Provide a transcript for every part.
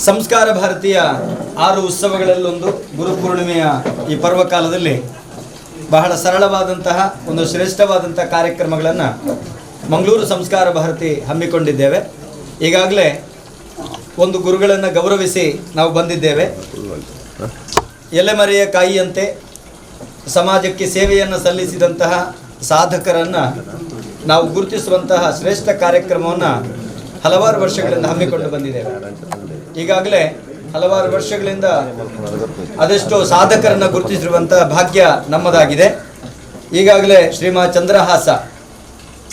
ಸಂಸ್ಕಾರ ಭಾರತೀಯ 6 ಉತ್ಸವಗಳಲ್ಲೊಂದು ಗುರುಪೂರ್ಣಿಮೆಯ ಈ ಪರ್ವಕಾಲದಲ್ಲಿ ಬಹಳ ಸರಳವಾದಂತಹ ಒಂದು ಶ್ರೇಷ್ಠವಾದಂಥ ಕಾರ್ಯಕ್ರಮಗಳನ್ನು ಮಂಗಳೂರು ಸಂಸ್ಕಾರ ಭಾರತಿ ಹಮ್ಮಿಕೊಂಡಿದ್ದೇವೆ. ಈಗಾಗಲೇ ಒಂದು ಗುರುಗಳನ್ನು ಗೌರವಿಸಿ ನಾವು ಬಂದಿದ್ದೇವೆ. ಎಲೆಮರೆಯ ಕಾಯಿಯಂತೆ ಸಮಾಜಕ್ಕೆ ಸೇವೆಯನ್ನು ಸಲ್ಲಿಸಿದಂತಹ ಸಾಧಕರನ್ನು ನಾವು ಗುರುತಿಸುವಂತಹ ಶ್ರೇಷ್ಠ ಕಾರ್ಯಕ್ರಮವನ್ನು ಹಲವಾರು ವರ್ಷಗಳಿಂದ ಹಮ್ಮಿಕೊಂಡು ಬಂದಿದ್ದೇವೆ. ಈಗಾಗಲೇ ಹಲವಾರು ವರ್ಷಗಳಿಂದ ಅದೆಷ್ಟೋ ಸಾಧಕರನ್ನು ಗುರುತಿಸಿರುವಂತಹ ಭಾಗ್ಯ ನಮ್ಮದಾಗಿದೆ. ಈಗಾಗಲೇ ಶ್ರೀಮಾನ್ ಚಂದ್ರಹಾಸ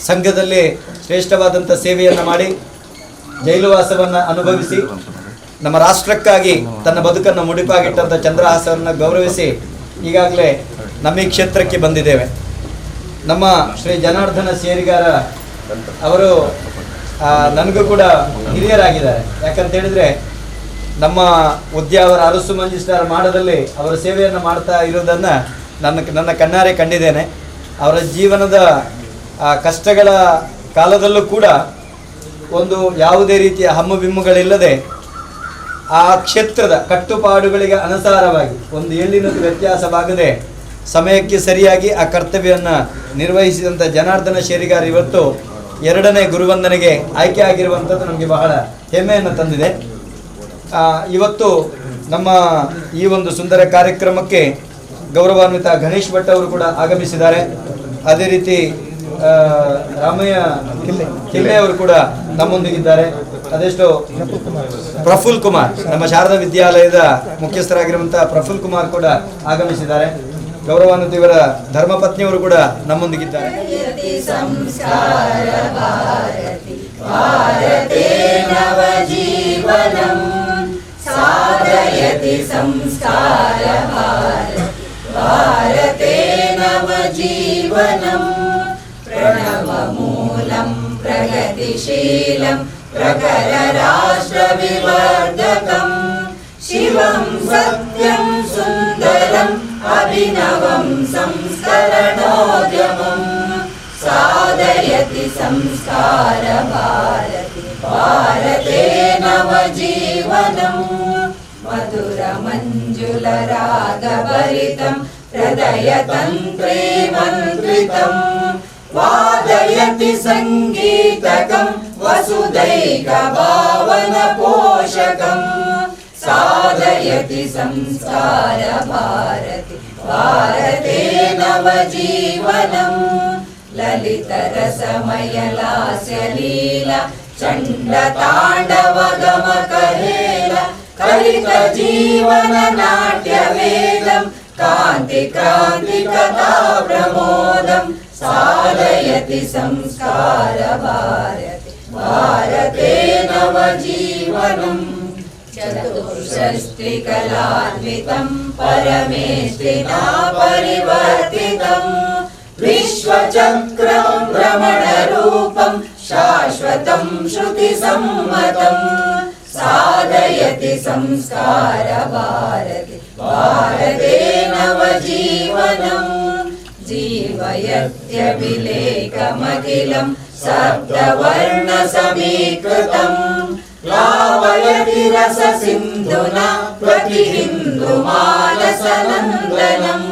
ಸಂಘದಲ್ಲಿ ಶ್ರೇಷ್ಠವಾದಂಥ ಸೇವೆಯನ್ನು ಮಾಡಿ ಜೈಲುವಾಸವನ್ನು ಅನುಭವಿಸಿ ನಮ್ಮ ರಾಷ್ಟ್ರಕ್ಕಾಗಿ ತನ್ನ ಬದುಕನ್ನು ಮುಡಿಪಾಗಿಟ್ಟಂಥ ಚಂದ್ರಹಾಸವನ್ನು ಗೌರವಿಸಿ ಈಗಾಗಲೇ ನಮ್ಮ ಈ ಕ್ಷೇತ್ರಕ್ಕೆ ಬಂದಿದ್ದೇವೆ. ನಮ್ಮ ಶ್ರೀ ಜನಾರ್ದನ ಸೇರಿಗಾರ ಅವರು ನನಗೂ ಕೂಡ ಹಿರಿಯರಾಗಿದ್ದಾರೆ. ಯಾಕಂತ ಹೇಳಿದರೆ ನಮ್ಮ ಉದ್ಯಾವರ ಅರಸು ಮಂಜಿಸ್ಟಾರ ಮಾಡದಲ್ಲಿ ಅವರ ಸೇವೆಯನ್ನು ಮಾಡ್ತಾ ಇರೋದನ್ನು ನನ್ನ ಕಣ್ಣಾರೆ ಕಂಡಿದ್ದೇನೆ. ಅವರ ಜೀವನದ ಕಷ್ಟಗಳ ಕಾಲದಲ್ಲೂ ಕೂಡ ಒಂದು ಯಾವುದೇ ರೀತಿಯ ಹಮ್ಮು ಬಿಮ್ಮುಗಳಿಲ್ಲದೆ ಆ ಕ್ಷೇತ್ರದ ಕಟ್ಟುಪಾಡುಗಳಿಗೆ ಅನುಸಾರವಾಗಿ ಒಂದು ಎಳ್ಳಿನದು ವ್ಯತ್ಯಾಸವಾಗದೆ ಸಮಯಕ್ಕೆ ಸರಿಯಾಗಿ ಆ ಕರ್ತವ್ಯವನ್ನು ನಿರ್ವಹಿಸಿದಂಥ ಜನಾರ್ದನ ಶೇರಿಗಾರ್ ಇವತ್ತು 2ನೇ ಗುರುವಂದನೆಗೆ ಆಯ್ಕೆ ಆಗಿರುವಂಥದ್ದು ನಮಗೆ ಬಹಳ ಹೆಮ್ಮೆಯನ್ನು ತಂದಿದೆ. ಇವತ್ತು ನಮ್ಮ ಈ ಒಂದು ಸುಂದರ ಕಾರ್ಯಕ್ರಮಕ್ಕೆ ಗೌರವಾನ್ವಿತ ಗಣೇಶ್ ಭಟ್ ಅವರು ಕೂಡ ಆಗಮಿಸಿದ್ದಾರೆ. ಅದೇ ರೀತಿ ರಾಮಯ್ಯ ಕಿಲ್ಲೆ ಅವರು ಕೂಡ ನಮ್ಮೊಂದಿಗಿದ್ದಾರೆ. ಅದೆಷ್ಟು ಪ್ರಫುಲ್ ಕುಮಾರ್, ನಮ್ಮ ಶಾರದಾ ವಿದ್ಯಾಲಯದ ಮುಖ್ಯಸ್ಥರಾಗಿರುವಂತಹ ಪ್ರಫುಲ್ ಕುಮಾರ್ ಕೂಡ ಆಗಮಿಸಿದ್ದಾರೆ. ಗೌರವಾನ್ವಿತ ಇವರ ಧರ್ಮಪತ್ನಿಯವರು ಕೂಡ ನಮ್ಮೊಂದಿಗಿದ್ದಾರೆ. ಸಾಧಯತಿ ಸಂಸ್ಕಾರ ಭಾರತೆ ನವಜೀವನಂ ಪ್ರಣವಮೂಲಂ ಪ್ರಗತಿಶೀಲಂ ಪ್ರಖರ ರಾಷ್ಟ್ರವಿವರ್ಧಕಂ ಶಿವಂ ಸತ್ಯಂ ಸುಂದರಂ ಅಭಿನವಂ ಸಂಸ್ಕರಣೋದ್ಯಮಂ ಸಾಧಯತಿ ಸಂಸ್ಕಾರ ಭಾರತೆ ನವಜೀವನಂ ಮಧುರ ಮಂಜುಳ ರಾಗಭರಿತಂ ಹೃದಯ ತಂತ್ರೇ ಮಂತ್ರಿತಂ ವಾದಯತಿ ಸಂಗೀತಕಂ ವಸುದೈಕ ಭಾವನ ಪೋಷಕಂ ಸಾಧಯತಿ ಸಂಸ್ಕಾರ ಭಾರತೆ ನವಜೀವನಂ ಲಲಿತ ರಸಮಯ ಲಾಸ್ಯ ಲೀಲಾ ಚಂಡ ತಾಂಡವ ಗಮಕ ಹೇಲ ಕಲಿತ ಜೀವನ ನಾಟ್ಯ ವೇದಂ ಕಾಂತಿ ಕ್ರಾಂತಿ ಕಥಾ ಪ್ರಮೋದಂ ಸಾಧಯತಿ ಸಂಸ್ಕಾರ ಭಾರತೆ ನವಜೀವನಂ ಚತುಷ್ಷಷ್ಟಿ ಕಲಾನ್ವಿತಂ ಪರಮೇಷ್ಠಿನಾ ಪರಿವರ್ತಿತಂ ವಿಶ್ವಚಕ್ರಂ ಭ್ರಮಣ ರೂಪಂ ಶಾಶ್ವತಂ ಶ್ರುತಿ ಸಮ್ಮತಂ ಸಾಧಯತಿ ಸಂಸ್ಕಾರ ಭಾರತೆ ನವಜೀವನಂ ಜೀವಯತ್ಯಭಿಲೇಖಮಖಿಲಂ ಸಪ್ತವರ್ಣ ಸಮೀಕೃತಂ ಲಾವಯತಿ ರಸ ಸಿಂಧುನಾ ಪ್ರತಿಹಿಂದು ಮಾನಸನಂದನಂ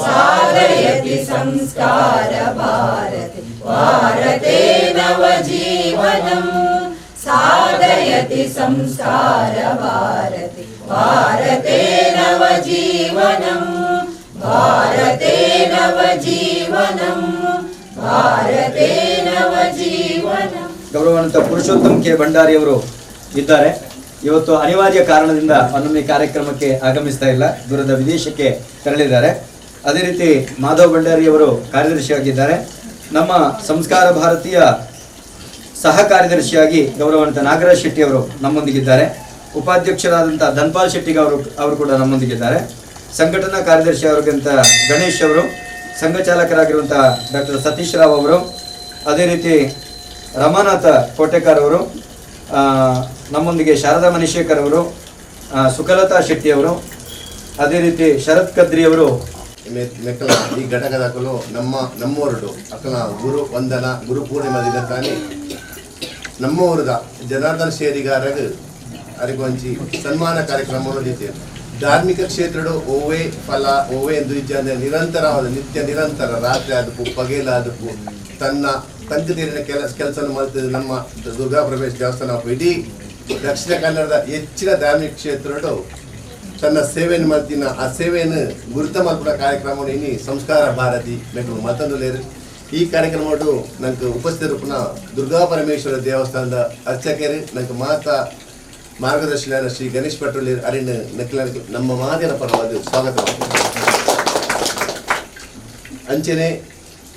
ಸಾಧಯತಿ ಸಂಸ್ಕಾರ ಭಾರತೆ ನವಜೀವನಂ ಸಾಧಯತಿ ಸಂಸ್ಕಾರ ಭಾರತೆ ನವಜೀವನಂ ಭಾರತೆ ನವಜೀವನಂ ಭಾರತೆ ನವಜೀವನಂ. ಗೌರವಾನ್ವಿತ ಪುರುಷೋತ್ತಮ್ ಕೆ ಭಂಡಾರಿಯವರು ಇದ್ದಾರೆ. ಇವತ್ತು ಅನಿವಾರ್ಯ ಕಾರಣದಿಂದ ಒಮ್ಮೆ ಕಾರ್ಯಕ್ರಮಕ್ಕೆ ಆಗಮಿಸ್ತಾ ಇಲ್ಲ, ದೂರದ ವಿದೇಶಕ್ಕೆ ತೆರಳಿದ್ದಾರೆ. ಅದೇ ರೀತಿ ಮಾಧವ್ ಭಂಡಾರಿಯವರು ಕಾರ್ಯದರ್ಶಿಯಾಗಿದ್ದಾರೆ. ನಮ್ಮ ಸಂಸ್ಕಾರ ಭಾರತೀಯ ಸಹ ಕಾರ್ಯದರ್ಶಿಯಾಗಿ ಗೌರವಾನ್ವಿತ ನಾಗರಾಜ್ ಶೆಟ್ಟಿ ಅವರು ನಮ್ಮೊಂದಿಗಿದ್ದಾರೆ. ಉಪಾಧ್ಯಕ್ಷರಾದಂಥ ಧನ್ಪಾಲ್ ಶೆಟ್ಟಿ ಅವರು ಕೂಡ ನಮ್ಮೊಂದಿಗಿದ್ದಾರೆ. ಸಂಘಟನಾ ಕಾರ್ಯದರ್ಶಿ ಅವರಿಗಂತ ಗಣೇಶ್ ಅವರು, ಸಂಘ ಚಾಲಕರಾಗಿರುವಂಥ ಡಾಕ್ಟರ್ ಸತೀಶ್ ರಾವ್ ಅವರು, ಅದೇ ರೀತಿ ರಮಾನಾಥ ಕೋಟೆಕಾರ್ ಅವರು, ನಮ್ಮೊಂದಿಗೆ ಶಾರದಾ ಮಣಿಶೇಖರ್ ಅವರು, ಸುಕಲತಾ ಶೆಟ್ಟಿ ಅವರು, ಅದೇ ರೀತಿ ಶರತ್ ಕದ್ರಿ ಅವರು ಮೆಕ್ಕಲ ಈ ಘಟಕದಕಲು ನಮ್ಮೂರುಡು ಅಕ್ಕನ ಗುರು ವಂದನ ಗುರು ಪೂರ್ಣಿಮಾ ದಿನ ತಾನೇ ನಮ್ಮೂರದ ಜನಾರ್ದನ ಶೇರಿಗಾರಗ ಅರಿಗೊಂಚಿ ಸನ್ಮಾನ ಕಾರ್ಯಕ್ರಮ ನಡೆದಿದೆ. ಧಾರ್ಮಿಕ ಕ್ಷೇತ್ರಡು ಓವೇ ಫಲ ಓವೇ ಎಂದು ಇಜ್ಜಂದ್ರೆ ನಿರಂತರವಾದ ನಿತ್ಯ ನಿರಂತರ ರಾತ್ರಿ ಆದಪ್ಪು ಪಗೇಲಾದಪ್ಪು ತನ್ನ ತಂಕುತೀರಿನ ಕೆಲಸ ಮಾಡ್ತಿದ್ದು ನಮ್ಮ ದುರ್ಗಾ ಪ್ರವೇಶ ದೇವಸ್ಥಾನ ಇಡೀ ದಕ್ಷಿಣ ಕನ್ನಡದ ಹೆಚ್ಚಿನ ಧಾರ್ಮಿಕ ಕ್ಷೇತ್ರಡು ತನ್ನ ಸೇವೆಯನ್ನು ಮಾಡ್ತಿನ ಆ ಸೇವೆಯನ್ನು ಗುರುತ ಮಲ್ಪಡ ಕಾರ್ಯಕ್ರಮವನ್ನು ಇನಿ ಸಂಸ್ಕಾರ ಭಾರತಿ ಬೇಕು ಮತ್ತೊಂದು ಲೇರು ಈ ಕಾರ್ಯಕ್ರಮಡು ನಂಗೆ ಉಪಸ್ಥಿತರೂಪನ ದುರ್ಗಾ ಪರಮೇಶ್ವರ ದೇವಸ್ಥಾನದ ಅರ್ಚಕರು ನಂಗೆ ಮಾತಾ ಮಾರ್ಗದರ್ಶನ ಶ್ರೀ ಗಣೇಶ್ ಪಟೋಲಿ ಅರಿನ ನಕ್ಲ ನಮ್ಮ ಮಾದಿನ ಪರವಾದ ಸ್ವಾಗತ. ಅಂಚನೆ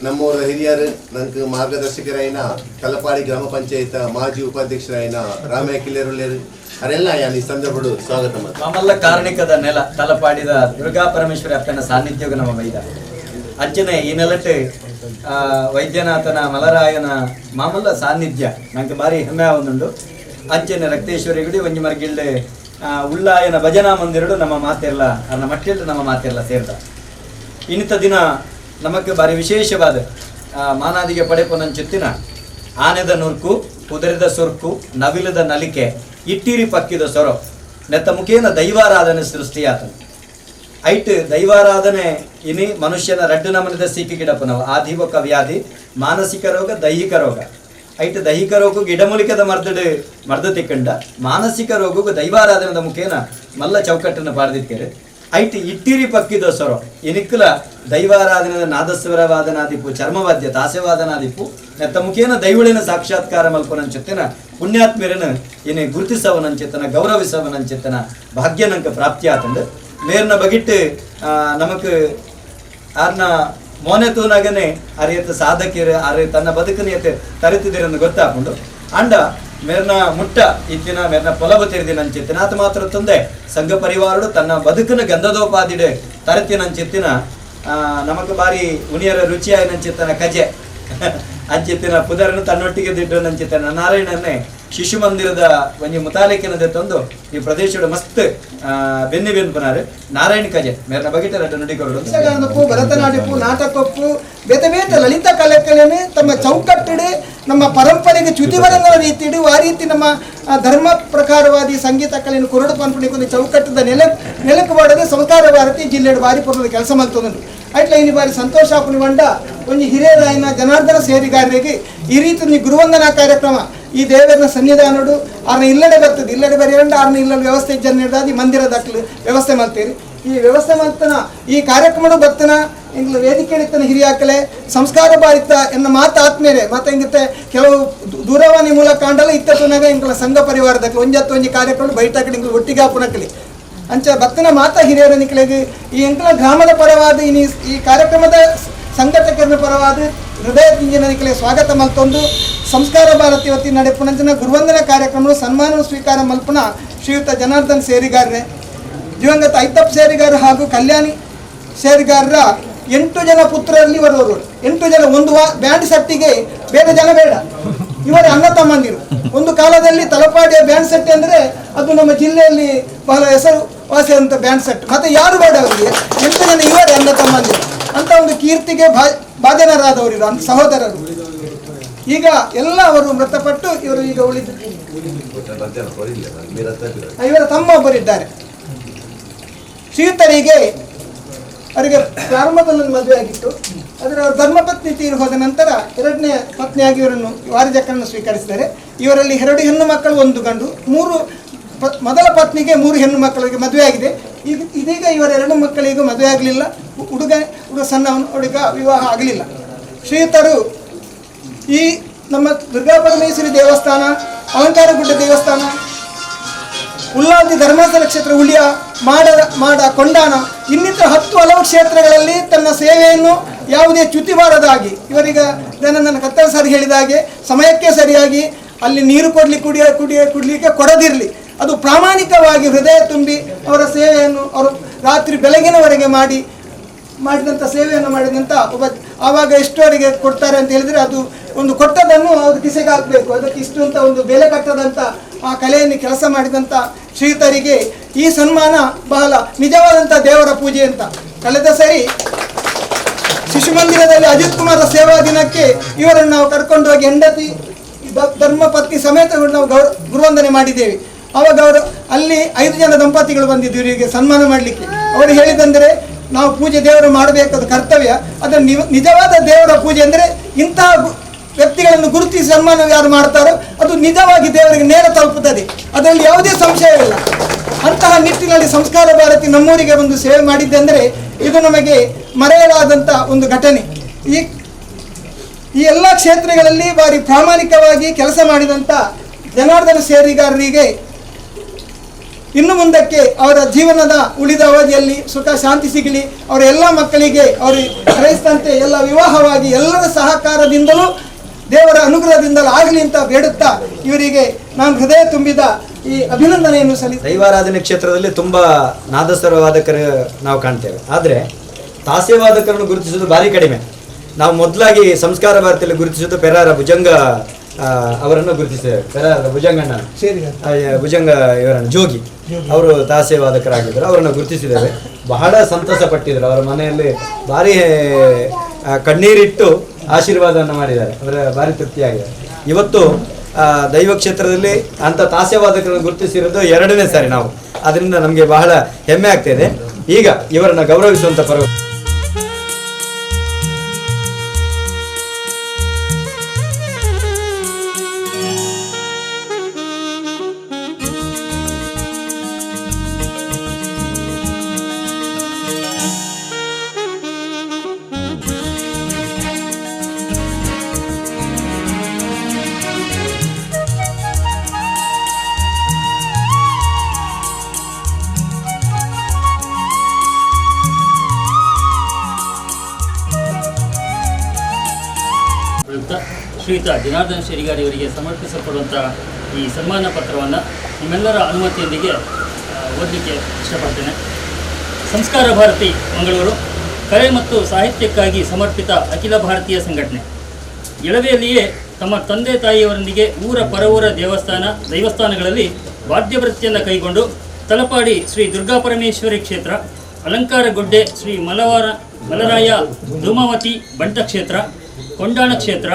ನಮ್ಮವರ ಹಿರಿಯರು ನಂಗೆ ಮಾರ್ಗದರ್ಶಕರಾಯಿನ ತಲಪಾಡಿ ಗ್ರಾಮ ಪಂಚಾಯತ್ ಮಾಜಿ ಉಪಾಧ್ಯಕ್ಷರಾಯಿನ ರಾಮಯ್ಯ ಕಿಲ್ಲೇರುಳ್ಳೇರು ಅರೆಲ್ಲ ಯಾನ್ ಈ ಸಂದರ್ಭಡು ಸ್ವಾಗತ ಮಾಡಿ ನಮ್ಮಲ್ಲ ಕಾರಣಿಕದ ನೆಲ ತಲಪಾಡಿದ ದುರ್ಗಾ ಪರಮೇಶ್ವರಿ ಅಪ್ಪನ ಸಾನ್ನಿಧ್ಯೋಗ ನಮ್ಮ ವೈದ ಅಂಚನೆ ಈ ನೆಲಟ್ಟು ವೈದ್ಯನಾಥನ ಮಲರಾಯನ ಮಾಮಲ್ಲ ಸಾನ್ನಿಧ್ಯ ನಂಗೆ ಭಾರಿ ಹೆಮ್ಮೆ ಆವೊಂದುಂಡು. ಅಂಚನೆ ರಕ್ತೇಶ್ವರಿ ಗುಡಿ ಒಂಜಿ ಮರ್ಗಿಲ್ಡೆ ಉಳ್ಳಾಯನ ಭಜನಾ ಮಂದಿರಡು ನಮ್ಮ ಮಾತೆಲ್ಲ ಅನ್ನ ಮಟ್ಟಿಲ್ಡು ನಮ್ಮ ಮಾತೆಲ್ಲ ಸೇರ್ದ. ಇನ್ನಿತ ದಿನ ನಮಗೆ ಭಾರಿ ವಿಶೇಷವಾದ ಮಾನಾದಿಗೆ ಪಡೆಪೊನಂಚಿತ್ತಿನ ಆನೆದ ನುರ್ಕು ಕುದುರೆದ ಸೊರ್ಕು ನವಿಲದ ನಲಿಕೆ ಇಟ್ಟಿರಿ ಪಕ್ಕಿದ ಸೊರೋ ನೆತ್ತ ಮುಖೇನ ದೈವಾರಾಧನೆ ಸೃಷ್ಟಿಯಾತನು ಐಟ್ ದೈವಾರಾಧನೆ ಇನಿ ಮನುಷ್ಯನ ರಡ್ಡು ನಮನದ ಸಿಕ್ಕಿ ಗಿಡಪನವ ಆದಿವಕ ವ್ಯಾಧಿ ಮಾನಸಿಕ ರೋಗ ದೈಹಿಕ ರೋಗ ಐಟ್ ದೈಹಿಕ ರೋಗಕ್ಕೆ ಗಿಡಮೂಲಿಕದ ಮರ್ದ ತಿಕ್ಕಂಡ ಮಾನಸಿಕ ರೋಗಕ್ಕೆ ದೈವಾರಾಧನದ ಮುಖೇನ ಮಲ್ಲ ಚೌಕಟ್ಟನ್ನು ಪಾಡ್ದಿಕ್ಕೇರೆ ಐಟ್ ಇಟ್ಟಿರಿ ಪಕ್ಕಿದ ಸೊರೋ ಇನಿಕ್ಕಲ ದೈವಾರಾಧನದ ನಾದಸ್ವರ ವಾದನಾದಿಪ್ಪು ಚರ್ಮವಾದ್ಯ ತಾಸ್ಯವಾದನಾದಿಪ್ಪು ನೆತ್ತ ಮುಖೇನ ದೈವಳಿನ ಸಾಕ್ಷಾತ್ಕಾರ ಮಲ್ಪನಂಚಿತ್ತನ ಪುಣ್ಯಾತ್ಮರನ್ನು ಇನಿ ಗುರುತಿಸವನಂಚಿತ್ತನ ಗೌರವಿಸವನಂಚಿತ್ತನ ಭಾಗ್ಯನಂಕ ಪ್ರಾಪ್ತಿಯಾತಂಡು ಮೇರ್ನ ಬಗಿಟ್ಟು ನಮಕ್ ಆರ್ನ ಮೋನೆ ತೂನಾಗನೆ ಅರಿಯತ್ತ ಸಾಧಕಿರು ಅರಿ ತನ್ನ ಬದುಕನಿಯತ್ತೆ ತರಿತಿದ್ದೀರೆಂದು ಗೊತ್ತಾಕೊಂಡು ಅಂಡ ಮೇರ್ನ ಮುಟ್ಟ ಇತ್ತಿನ ಮೇರ್ನ ಪೊಲಬು ತೆರೆದಿನಂಚಿತ್ತಿನ ಆತ ಮಾತ್ರ ತಂದೆ ಸಂಘ ಪರಿವಾರಡು ತನ್ನ ಬದುಕನ ಗಂಧದೋಪಾದಿಡೆ ತರತಿನಂಚಿತ್ತಿನ ನಮಕ್ ಬಾರಿ ಉಣಿಯರ ರುಚಿಯಾಯಿನಂಚಿತ್ತನ ಕಜೆ ಅಂಚಿತ್ತಿನ ಪುದರನ್ನು ತನ್ನೊಟ್ಟಿಗೆ ದಿಡ್ಡನಂಚಿತ್ತನ ನಾರಾಯಣನ್ನೇ ಶಿಶು ಮಂದಿರದ ಒಂಜಿ ಮುತಾಲಿಕೆನದೆ ತಂದು ಈ ಪ್ರದೇಶದ ಮಸ್ತ್ ಬೆನ್ನಿ ಬೆನ್ಪುನಾರು ನಾರಾಯಣ ಕಜೆ ಮೇರ್ನ ಬಗೆಟ ರಡ್ಡ ನುಡಿಕೊರಡು ಯಕ್ಷಗಾನಪ್ಪು ಭರತನಾಟ್ಯಪ್ಪು ನಾಟಕಪ್ಪು ಬೇತೆ ಬೇತೆ ಲಲಿತ ಕಲೆಗಳನ್ನು ತಮ್ಮ ಚೌಕಟ್ಟಿಡು ನಮ್ಮ ಪರಂಪರೆಗೆ ಚ್ಯುತಿ ಬರಂಗದ ರೀತಿಡು ಆ ರೀತಿ ನಮ್ಮ ಧರ್ಮ ಪ್ರಕಾರವಾದಿ ಸಂಗೀತ ಕಲೆಯನ್ನು ಕುರುಡು ಪಂಪಣಿಕೊಂಡು ಚೌಕಟ್ಟದ ನೆಲಕ್ಕೆ ಮಾಡದೆ ಸಂಸ್ಕಾರ ಭಾರತಿ ಜಿಲ್ಲೆಯ ಬಾರಿ ಪೂರ್ವದ ಕೆಲಸ ಮಾಡ್ತಂದು ಅಟ್ಲ ಇನ್ನು ಬಾರಿ ಸಂತೋಷ ಪುಣಿಗೊಂಡ ಒಂದು ಹಿರಿಯರಾಯಿನ ಜನಾರ್ದನ ಸೇರಿಗಾರರಿಗೆ ಈ ರೀತಿ ಗುರುವಂದನಾ ಕಾರ್ಯಕ್ರಮ ಈ ದೇವರನ ಸನ್ನಿಧಾನಡು ಆರ್ನ ಇಲ್ಲಡೆ ಬರ್ತದೆ ಇಲ್ಲಡೆ ಬರೆಯಂಡು ಆರ್ನ ಇಲ್ಲಡೆ ವ್ಯವಸ್ಥೆ ಜನ ಮಂದಿರ ದಾಖಲು ವ್ಯವಸ್ಥೆ ಮಾಡ್ತೀರಿ ಈ ವ್ಯವಸ್ಥೆ ಮಾಡ್ತಾನ ಈ ಕಾರ್ಯಕ್ರಮ ಬರ್ತನ ಇಂಗ್ಲ ವೇದಿಕೆ ಇಡ್ತಾನೆ ಹಿರಿಯಾಕಲೆ ಸಂಸ್ಕಾರ ಭಾರಿತ ಎನ್ನ ಮಾತು ಆತ್ಮೇಲೆ ಮತ್ತೆ ಹಿಂಗತ್ತೆ ಕೆಲವು ದೂರವಾಣಿ ಮೂಲಕ ಕಾಂಡಲ್ಲ ಇತ್ತನಾಗ ಇಂಗ್ಲ ಸಂಘ ಪರಿವಾರದಾಗಲಿ ಒಂಜಿ ಕಾರ್ಯಕ್ರಮ ಬೈಟಾಕಡೆ ಇಂಗ್ಲ ಒಟ್ಟಿಗೆ ಹಾಪುನಕಲಿ ಅಂಚ ಭಕ್ತನ ಮಾತ ಹಿರಿಯರ ನಿಕ್ಲೆಗೆ ಈ ಎಂಕಲ ಗ್ರಾಮದ ಪರವಾದ ಈ ಕಾರ್ಯಕ್ರಮದ ಸಂಘಟಕರ ಪರವಾದ ಹೃದಯದಿಂದ ನಿಕ್ಲೆ ಸ್ವಾಗತ ಮಲ್ತೊಂದು ಸಂಸ್ಕಾರ ಭಾರತಿ ವತಿ ನಡೆಪುನಂಚಿನ ಗುರುವಂದನ ಕಾರ್ಯಕ್ರಮ ಸನ್ಮಾನ ಸ್ವೀಕಾರ ಮಲ್ಪನ ಶ್ರೀಯುತ ಜನಾರ್ದನ್ ಸೇರಿಗಾರರೇ ದಿವಂಗತ ಐತಪ್ ಸೇರಿಗಾರ ಹಾಗೂ ಕಲ್ಯಾಣಿ ಸೇರಿಗಾರರ 8 ಜನ ಪುತ್ರರಲ್ಲಿ ಬರುವರು 8 ಜನ ಒಂದು ಬ್ಯಾಂಡ್ ಸೆಟ್ಟಿಗೆ ಬೇರೆ ಜನ ಬೇಡ ಇವರೇ ಅಣ್ಣ ತಮ್ಮಂದಿರು ಒಂದು ಕಾಲದಲ್ಲಿ ತಲಪಾಡಿಯ ಬ್ಯಾಂಡ್ ಸೆಟ್ ಅಂದರೆ ಅದು ನಮ್ಮ ಜಿಲ್ಲೆಯಲ್ಲಿ ಬಹಳ ಹೆಸರುವಾಸಿಯಾದಂಥ ಬ್ಯಾಂಡ್ ಸೆಟ್ ಮತ್ತೆ ಯಾರು ಬೇಡ ಅವರಿಗೆ 8 ಜನ ಇವರೇ ಅಣ್ಣ ತಮ್ಮಂದಿರು ಅಂತ ಒಂದು ಕೀರ್ತಿಗೆ ಭಾಜನರಾದವರು ಇವರು ಅಂತ ಸಹೋದರರು ಈಗ ಎಲ್ಲ ಅವರು ಮೃತಪಟ್ಟು ಇವರು ಈಗ ಉಳಿದಿದ್ದಾರೆ ಇವರ ತಮ್ಮ ಒಬ್ಬರಿದ್ದಾರೆ ಶ್ರೀಯುತರಿಗೆ ಅವರಿಗೆ ಪ್ರಾರಂಭದಲ್ಲಿ ಮದುವೆ ಆಗಿತ್ತು ಆದರೆ ಅವರು ಧರ್ಮಪತ್ನಿ ತೀರಿ ಹೋದ ನಂತರ 2ನೇ ಪತ್ನಿಯಾಗಿ ಇವರನ್ನು ವಾರಜಕ್ಕರನ್ನು ಸ್ವೀಕರಿಸಿದ್ದಾರೆ ಇವರಲ್ಲಿ 2 ಹೆಣ್ಣು ಮಕ್ಕಳು 1 ಗಂಡು ಮೊದಲ ಪತ್ನಿಗೆ 3 ಹೆಣ್ಣು ಮಕ್ಕಳಿಗೆ ಮದುವೆ ಆಗಿದೆ ಇದೀಗ ಇವರ 2 ಮಕ್ಕಳಿಗೂ ಮದುವೆ ಆಗಲಿಲ್ಲ ಹುಡುಗ ಸಣ್ಣ ಹುಡುಗ ವಿವಾಹ ಆಗಲಿಲ್ಲ ಶ್ರೀಯುತರು ಈ ನಮ್ಮ ದುರ್ಗಾ ಪರಮೇಶ್ವರಿ ದೇವಸ್ಥಾನ ಅಲಂಕಾರಗುಡ್ಡ ದೇವಸ್ಥಾನ ಉಲ್ಲಾದಿ ಧರ್ಮಸ್ಥಳ ಕ್ಷೇತ್ರ ಹುಳಿಯ ಮಾಡ ಕೊಂಡಾಣ ಇನ್ನಿತರ 10 ಹಲವು ಕ್ಷೇತ್ರಗಳಲ್ಲಿ ತನ್ನ ಸೇವೆಯನ್ನು ಯಾವುದೇ ಚ್ಯುತಿ ಬಾರದಾಗಿ ಇವರಿಗೆ ನನ್ನ ಕತ್ತಲ ಸರಿ ಹೇಳಿದ ಹಾಗೆ ಸಮಯಕ್ಕೆ ಸರಿಯಾಗಿ ಅಲ್ಲಿ ನೀರು ಕುಡಲಿಕ್ಕೆ ಕೊಡದಿರಲಿ ಅದು ಪ್ರಾಮಾಣಿಕವಾಗಿ ಹೃದಯ ತುಂಬಿ ಅವರ ಸೇವೆಯನ್ನು ಅವರು ರಾತ್ರಿ ಬೆಳಗಿನವರೆಗೆ ಮಾಡಿದಂಥ ಸೇವೆಯನ್ನು ಮಾಡಿದಂಥ ಒಬ್ಬ ಆವಾಗ ಎಷ್ಟುವರೆಗೆ ಕೊಡ್ತಾರೆ ಅಂತ ಹೇಳಿದರೆ ಅದು ಒಂದು ಕೊಟ್ಟದನ್ನು ಅವ್ರ ಕಿಸೆಗೆ ಹಾಕಬೇಕು ಅದಕ್ಕೆ ಇಷ್ಟು ಅಂತ ಒಂದು ಬೆಲೆ ಕಟ್ಟದಂಥ ಆ ಕಲೆಯನ್ನು ಕೆಲಸ ಮಾಡಿದಂಥ ಶ್ರೀಯುತರಿಗೆ ಈ ಸನ್ಮಾನ ಬಹಳ ನಿಜವಾದಂಥ ದೇವರ ಪೂಜೆ ಅಂತ ಕಳೆದ ಸರಿ ಶಿಶು ಮಂದಿರದಲ್ಲಿ ಅಜಿತ್ ಕುಮಾರ ಸೇವಾ ದಿನಕ್ಕೆ ಇವರನ್ನು ನಾವು ಕರ್ಕೊಂಡು ಹೋಗಿ ಹೆಂಡತಿ ಧರ್ಮಪತ್ನಿ ಸಮೇತ ನಾವು ಗುರುವಂದನೆ ಮಾಡಿದ್ದೇವೆ ಆವಾಗ ಅವರು ಅಲ್ಲಿ 5 ಜನ ದಂಪತಿಗಳು ಬಂದಿದ್ದು ಇವರಿಗೆ ಸನ್ಮಾನ ಮಾಡಲಿಕ್ಕೆ. ಅವರು ಹೇಳಿದಂದರೆ ನಾವು ಪೂಜೆ ದೇವರು ಮಾಡಬೇಕಾದ ಕರ್ತವ್ಯ, ಅದರ ನಿಜವಾದ ದೇವರ ಪೂಜೆ ಅಂದರೆ ಇಂತಹ ವ್ಯಕ್ತಿಗಳನ್ನು ಗುರುತಿಸಿ ಸನ್ಮಾನ ಯಾರು ಮಾಡ್ತಾರೋ ಅದು ನಿಜವಾಗಿ ದೇವರಿಗೆ ನೇರ ತಲುಪುತ್ತದೆ, ಅದರಲ್ಲಿ ಯಾವುದೇ ಸಂಶಯವಿಲ್ಲ. ಅಂತಹ ನಿಟ್ಟಿನಲ್ಲಿ ಸಂಸ್ಕಾರ ಭಾರತಿ ನಮ್ಮೂರಿಗೆ ಒಂದು ಸೇವೆ ಮಾಡಿದ್ದೆಂದರೆ ಇದು ನಮಗೆ ಮರೆಯಲಾದಂಥ ಒಂದು ಘಟನೆ. ಈ ಎಲ್ಲ ಕ್ಷೇತ್ರಗಳಲ್ಲಿ ಭಾರಿ ಪ್ರಾಮಾಣಿಕವಾಗಿ ಕೆಲಸ ಮಾಡಿದಂಥ ಜನಾರ್ದನ ಸೇರಿಗಾರರಿಗೆ ಇನ್ನು ಮುಂದಕ್ಕೆ ಅವರ ಜೀವನದ ಉಳಿದ ಅವಧಿಯಲ್ಲಿ ಸುಖ ಶಾಂತಿ ಸಿಗಲಿ, ಅವರ ಎಲ್ಲ ಮಕ್ಕಳಿಗೆ ಅವರು ಗ್ರಹಿಸಿದಂತೆ ಎಲ್ಲ ವಿವಾಹವಾಗಿ ಎಲ್ಲರ ಸಹಕಾರದಿಂದಲೂ ದೇವರ ಅನುಗ್ರಹದಿಂದಲೂ ಆಗಲಿ ಅಂತ ಬೇಡುತ್ತಾ ಇವರಿಗೆ ನಾನು ಹೃದಯ ತುಂಬಿದ ಈ ಅಭಿನಂದನೆಯನ್ನು ಸಲ್ಲಿಸಿ. ದೈವಾರಾಧನೆ ಕ್ಷೇತ್ರದಲ್ಲಿ ತುಂಬಾ ನಾದಸ್ವರ ವಾದಕರು ನಾವು ಕಾಣ್ತೇವೆ, ಆದರೆ ತಾಸೆ ವಾದಕರನ್ನು ಗುರುತಿಸುವುದು ಭಾರಿ ಕಡಿಮೆ. ನಾವು ಮೊದಲಾಗಿ ಸಂಸ್ಕಾರ ಭಾರತಿಯಲ್ಲಿ ಗುರುತಿಸುವುದು ಪೆರಾರ ಭುಜಂಗ ಅವರನ್ನು ಗುರುತಿಸಿದ್ದೇವೆ. ಪೆರಾರ ಭುಜಂಗಣ್ಣ ಭುಜಂಗ ಇವರನ್ನು ಜೋಗಿ ಅವರು ತಾಸೆ ವಾದಕರಾಗಿದ್ದರು, ಅವರನ್ನು ಗುರುತಿಸಿದ್ದೇವೆ. ಬಹಳ ಸಂತಸ ಪಟ್ಟಿದ್ರು, ಅವರ ಮನೆಯಲ್ಲಿ ಭಾರಿ ಕಣ್ಣೀರಿಟ್ಟು ಆಶೀರ್ವಾದವನ್ನು ಮಾಡಿದ್ದಾರೆ, ಅವರ ಭಾರಿ ತೃಪ್ತಿಯಾಗಿದೆ. ಇವತ್ತು ದೈವ ಕ್ಷೇತ್ರದಲ್ಲಿ ಅಂತ ತಾಸ್ಯವಾದಕರನ್ನು ಗುರುತಿಸಿರೋದು 2ನೇ ಸಾರಿ ನಾವು, ಅದರಿಂದ ನಮಗೆ ಬಹಳ ಹೆಮ್ಮೆ ಆಗ್ತಿದೆ. ಈಗ ಇವರನ್ನು ಗೌರವಿಸುವಂತ ಪರ್ವ ಶ್ರೀಯುತ ಜನಾರ್ದನ ಶೇರಿಗಾರಿಯವರಿಗೆ ಸಮರ್ಪಿಸಲ್ಪಡುವಂಥ ಈ ಸನ್ಮಾನ ಪತ್ರವನ್ನು ನಿಮ್ಮೆಲ್ಲರ ಅನುಮತಿಯೊಂದಿಗೆ ಓದಲಿಕ್ಕೆ ಇಷ್ಟಪಡ್ತೇನೆ. ಸಂಸ್ಕಾರ ಭಾರತಿ ಮಂಗಳೂರು ಕಲೆ ಮತ್ತು ಸಾಹಿತ್ಯಕ್ಕಾಗಿ ಸಮರ್ಪಿತ ಅಖಿಲ ಭಾರತೀಯ ಸಂಘಟನೆ. ಎಳವೆಯಲ್ಲಿಯೇ ತಮ್ಮ ತಂದೆ ತಾಯಿಯವರೊಂದಿಗೆ ಊರ ಪರವೂರ ದೈವಸ್ಥಾನಗಳಲ್ಲಿ ವಾದ್ಯವೃತ್ತಿಯನ್ನು ಕೈಗೊಂಡು ತಲಪಾಡಿ ಶ್ರೀ ದುರ್ಗಾಪರಮೇಶ್ವರಿ ಕ್ಷೇತ್ರ, ಅಲಂಕಾರಗೊಡ್ಡೆ ಶ್ರೀ ಮಲರಾಯ ಧೂಮಾವತಿ ಬಂಟ ಕ್ಷೇತ್ರ, ಕೊಂಡಾಣ ಕ್ಷೇತ್ರ,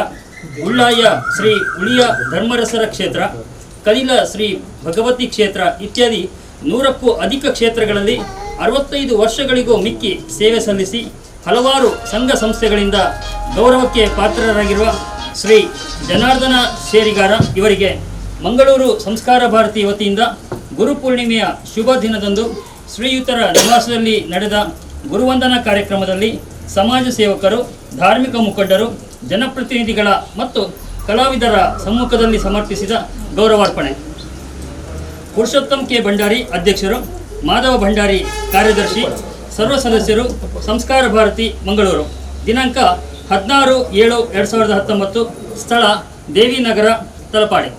ಉಳ್ಳಾಯ ಶ್ರೀ ಉಳಿಯ ಧರ್ಮರಸರ ಕ್ಷೇತ್ರ, ಕಲಿಲ ಶ್ರೀ ಭಗವತಿ ಕ್ಷೇತ್ರ ಇತ್ಯಾದಿ 100ಕ್ಕೂ ಅಧಿಕ ಕ್ಷೇತ್ರಗಳಲ್ಲಿ 65 ವರ್ಷಗಳಿಗೂ ಮಿಕ್ಕಿ ಸೇವೆ ಸಲ್ಲಿಸಿ ಹಲವಾರು ಸಂಘ ಸಂಸ್ಥೆಗಳಿಂದ ಗೌರವಕ್ಕೆ ಪಾತ್ರರಾಗಿರುವ ಶ್ರೀ ಜನಾರ್ದನ ಶೇರಿಗಾರ ಇವರಿಗೆ ಮಂಗಳೂರು ಸಂಸ್ಕಾರ ಭಾರತಿ ವತಿಯಿಂದ ಗುರುಪೂರ್ಣಿಮೆಯ ಶುಭ ದಿನದಂದು ಶ್ರೀಯುತರ ನಿವಾಸದಲ್ಲಿ ನಡೆದ ಗುರುವಂದನಾ ಕಾರ್ಯಕ್ರಮದಲ್ಲಿ ಸಮಾಜ ಸೇವಕರು, ಧಾರ್ಮಿಕ ಮುಖಂಡರು, ಜನಪ್ರತಿನಿಧಿಗಳ ಮತ್ತು ಕಲಾವಿದರ ಸಮ್ಮುಖದಲ್ಲಿ ಸಮರ್ಪಿಸಿದ ಗೌರವಾರ್ಪಣೆ. ಪುರುಷೋತ್ತಮ್ ಕೆ ಭಂಡಾರಿ ಅಧ್ಯಕ್ಷರು, ಮಾಧವ ಭಂಡಾರಿ ಕಾರ್ಯದರ್ಶಿ, ಸರ್ವ ಸದಸ್ಯರು, ಸಂಸ್ಕಾರ ಭಾರತಿ ಮಂಗಳೂರು. ದಿನಾಂಕ 16/7/2019, ಸ್ಥಳ ದೇವಿನಗರ, ತಲಪಾಡಿ.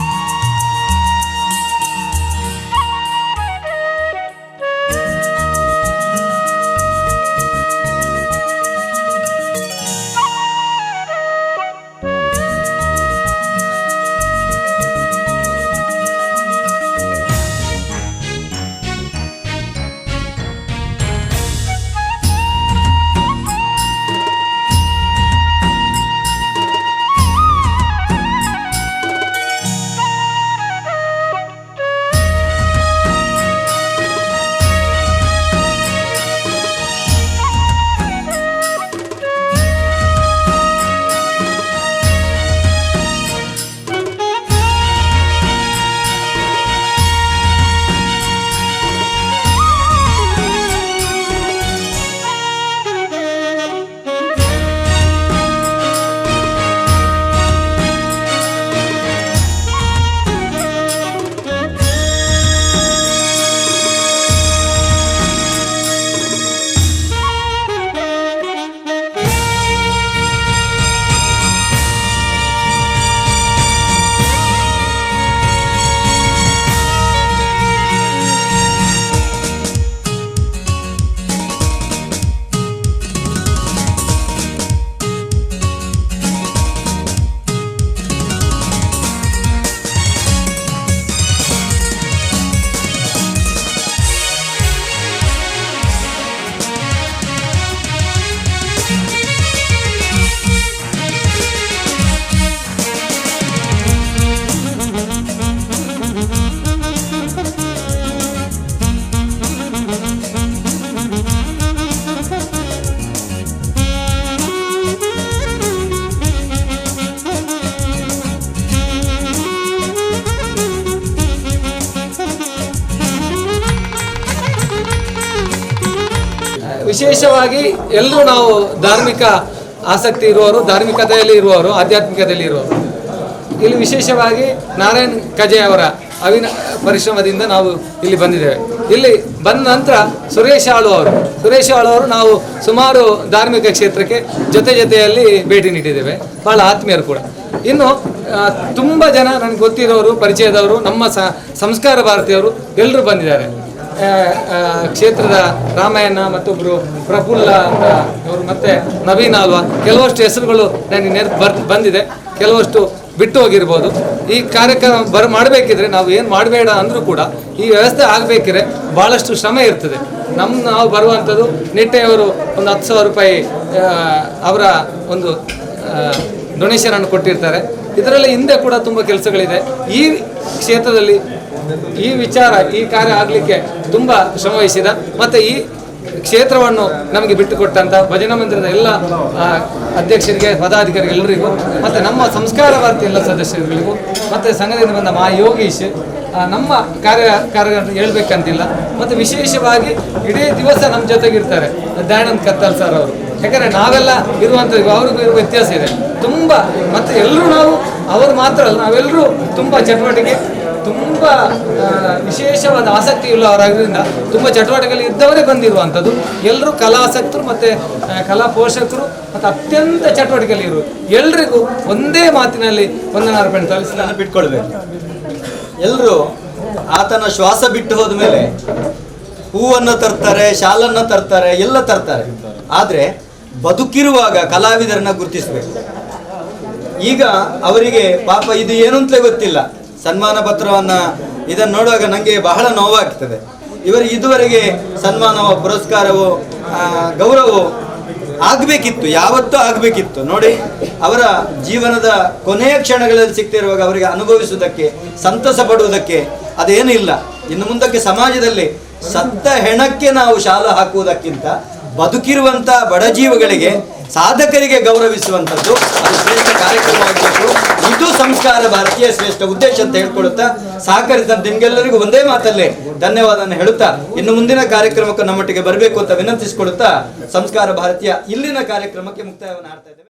ವಿಶೇಷವಾಗಿ ಎಲ್ಲರೂ ನಾವು ಧಾರ್ಮಿಕ ಆಸಕ್ತಿ ಇರುವವರು, ಧಾರ್ಮಿಕತೆಯಲ್ಲಿ ಇರುವವರು, ಆಧ್ಯಾತ್ಮಿಕತೆಯಲ್ಲಿ ಇರುವವರು. ಇಲ್ಲಿ ವಿಶೇಷವಾಗಿ ನಾರಾಯಣ್ ಕಜೆ ಅವರ ಪರಿಶ್ರಮದಿಂದ ನಾವು ಇಲ್ಲಿ ಬಂದಿದ್ದೇವೆ. ಇಲ್ಲಿ ಬಂದ ನಂತರ ಸುರೇಶ್ ಆಳು ಅವರು ನಾವು ಸುಮಾರು ಧಾರ್ಮಿಕ ಕ್ಷೇತ್ರಕ್ಕೆ ಜೊತೆಯಲ್ಲಿ ಭೇಟಿ ನೀಡಿದ್ದೇವೆ, ಭಾಳ ಆತ್ಮೀಯರು ಕೂಡ. ಇನ್ನು ತುಂಬ ಜನ ನನಗೆ ಗೊತ್ತಿರೋರು, ಪರಿಚಯದವರು, ನಮ್ಮ ಸಂಸ್ಕಾರ ಭಾರತೀಯರು ಎಲ್ಲರೂ ಬಂದಿದ್ದಾರೆ. ಕ್ಷೇತ್ರದ ರಾಮಾಯಣ, ಮತ್ತೊಬ್ಬರು ಪ್ರಫುಲ್ಲ ಅಂತ ಇವರು, ಮತ್ತು ನವೀನ್ ಆಲ್ವಾ, ಕೆಲವಷ್ಟು ಹೆಸರುಗಳು ನನಗೆ ಬಂದಿದೆ, ಕೆಲವಷ್ಟು ಬಿಟ್ಟು ಹೋಗಿರ್ಬೋದು. ಈ ಕಾರ್ಯಕ್ರಮ ಮಾಡಬೇಕಿದ್ರೆ ನಾವು ಏನು ಮಾಡಬೇಡ ಅಂದರೂ ಕೂಡ ಈ ವ್ಯವಸ್ಥೆ ಆಗಬೇಕಿದ್ರೆ ಭಾಳಷ್ಟು ಶ್ರಮ ಇರ್ತದೆ. ನಾವು ಬರುವಂಥದ್ದು ನಿಟ್ಟೆಯವರು ಒಂದು 10,000 ರೂಪಾಯಿ ಅವರ ಒಂದು ಡೊನೇಷನನ್ನು ಕೊಟ್ಟಿರ್ತಾರೆ. ಇದರಲ್ಲಿ ಹಿಂದೆ ಕೂಡ ತುಂಬ ಕೆಲಸಗಳಿದೆ. ಈ ಕ್ಷೇತ್ರದಲ್ಲಿ ಈ ಕಾರ್ಯ ಆಗಲಿಕ್ಕೆ ತುಂಬ ಶ್ರಮವಹಿಸಿದ ಮತ್ತು ಈ ಕ್ಷೇತ್ರವನ್ನು ನಮಗೆ ಬಿಟ್ಟುಕೊಟ್ಟಂಥ ಭಜನಾ ಮಂದಿರದ ಎಲ್ಲ ಅಧ್ಯಕ್ಷರಿಗೆ, ಪದಾಧಿಕಾರಿಗಳೆಲ್ಲರಿಗೂ, ಮತ್ತು ನಮ್ಮ ಸಂಸ್ಕಾರ ಭಾರತಿ ಎಲ್ಲ ಸದಸ್ಯರುಗಳಿಗೂ, ಮತ್ತು ಸಂಘದಿಂದ ಬಂದ ಯೋಗೀಶ್, ನಮ್ಮ ಕಾರ್ಯ ಹೇಳ್ಬೇಕಂತಿಲ್ಲ. ಮತ್ತು ವಿಶೇಷವಾಗಿ ಇಡೀ ದಿವಸ ನಮ್ಮ ಜೊತೆಗಿರ್ತಾರೆ ದಯಾನಂದ್ ಕತ್ತಲ್ ಸರ್ ಅವರು. ಯಾಕಂದರೆ ನಾವೆಲ್ಲ ಇರುವಂಥದ್ದು ಅವ್ರಿಗೂ ಇರುವ ವ್ಯತ್ಯಾಸ ಇದೆ ತುಂಬ. ಮತ್ತು ಎಲ್ಲರೂ ಅವರು ಮಾತ್ರ ಅಲ್ಲ, ನಾವೆಲ್ಲರೂ ತುಂಬ ಚಟುವಟಿಕೆ, ತುಂಬ ವಿಶೇಷವಾದ ಆಸಕ್ತಿ ಉಳ್ಳವರಾದ್ರಿಂದ ತುಂಬ ಚಟುವಟಿಕೆಯಲ್ಲಿ ಇದ್ದವರೇ ಬಂದಿರುವಂಥದ್ದು. ಎಲ್ಲರೂ ಕಲಾಸಕ್ತರು ಮತ್ತು ಕಲಾ ಪೋಷಕರು ಮತ್ತು ಅತ್ಯಂತ ಚಟುವಟಿಕೆಯಲ್ಲಿ ಇರುವುದು. ಎಲ್ರಿಗೂ ಒಂದೇ ಮಾತಿನಲ್ಲಿ ವಂದನಾರ್ಪಣೆ ಸಲ್ಲಿಸಲು ಬಿಟ್ಕೊಳ್ಬೇಕು. ಎಲ್ಲರೂ ಆತನ ಶ್ವಾಸ ಬಿಟ್ಟು ಹೋದ ಮೇಲೆ ಹೂವನ್ನು ತರ್ತಾರೆ, ಶಾಲನ್ನು ತರ್ತಾರೆ, ಎಲ್ಲ ತರ್ತಾರೆ. ಆದರೆ ಬದುಕಿರುವಾಗ ಕಲಾವಿದರನ್ನ ಗುರುತಿಸಬೇಕು. ಈಗ ಅವರಿಗೆ ಪಾಪ ಇದು ಏನು ಅಂತಲೇ ಗೊತ್ತಿಲ್ಲ. ಸನ್ಮಾನ ಪತ್ರವನ್ನು ಇದನ್ನು ನೋಡುವಾಗ ನನಗೆ ಬಹಳ ನೋವಾಗ್ತದೆ. ಇವರಿಗೆ ಇದುವರೆಗೆ ಸನ್ಮಾನವೋ, ಪುರಸ್ಕಾರವೋ, ಗೌರವವೋ ಆಗಬೇಕಿತ್ತು, ಯಾವತ್ತೂ ಆಗಬೇಕಿತ್ತು. ನೋಡಿ, ಅವರ ಜೀವನದ ಕೊನೆಯ ಕ್ಷಣಗಳಲ್ಲಿ ಸಿಗ್ತಿರುವಾಗ ಅವರಿಗೆ ಅನುಭವಿಸುವುದಕ್ಕೆ, ಸಂತಸ ಪಡುವುದಕ್ಕೆ ಅದೇನೂ ಇಲ್ಲ. ಇನ್ನು ಮುಂದಕ್ಕೆ ಸಮಾಜದಲ್ಲಿ ಸತ್ತ ಹೆಣಕ್ಕೆ ನಾವು ಶಾಲು ಹಾಕುವುದಕ್ಕಿಂತ ಬದುಕಿರುವಂಥ ಬಡಜೀವಗಳಿಗೆ, ಸಾಧಕರಿಗೆ ಗೌರವಿಸುವಂಥದ್ದು ಅದು ಶ್ರೇಷ್ಠ ಕಾರ್ಯಕ್ರಮವಾಗಬೇಕು. ಇದು ಸಂಸ್ಕಾರ ಭಾರತೀಯ ಶ್ರೇಷ್ಠ ಉದ್ದೇಶ ಅಂತ ಹೇಳ್ಕೊಡುತ್ತಾ ಸಹಕರಿಸಿದಂತ ನಿಮ್ಗೆಲ್ಲರಿಗೂ ಒಂದೇ ಮಾತಲ್ಲೇ ಧನ್ಯವಾದನ ಹೇಳುತ್ತಾ, ಇನ್ನು ಮುಂದಿನ ಕಾರ್ಯಕ್ರಮಕ್ಕೆ ನಮ್ಮೊಟ್ಟಿಗೆ ಬರಬೇಕು ಅಂತ ವಿನಂತಿಸಿಕೊಡುತ್ತಾ ಸಂಸ್ಕಾರ ಭಾರತೀಯ ಇಲ್ಲಿನ ಕಾರ್ಯಕ್ರಮಕ್ಕೆ ಮುಕ್ತಾಯವನ್ನು ಹಾಡ್ತಾ ಇದ್ದೇವೆ.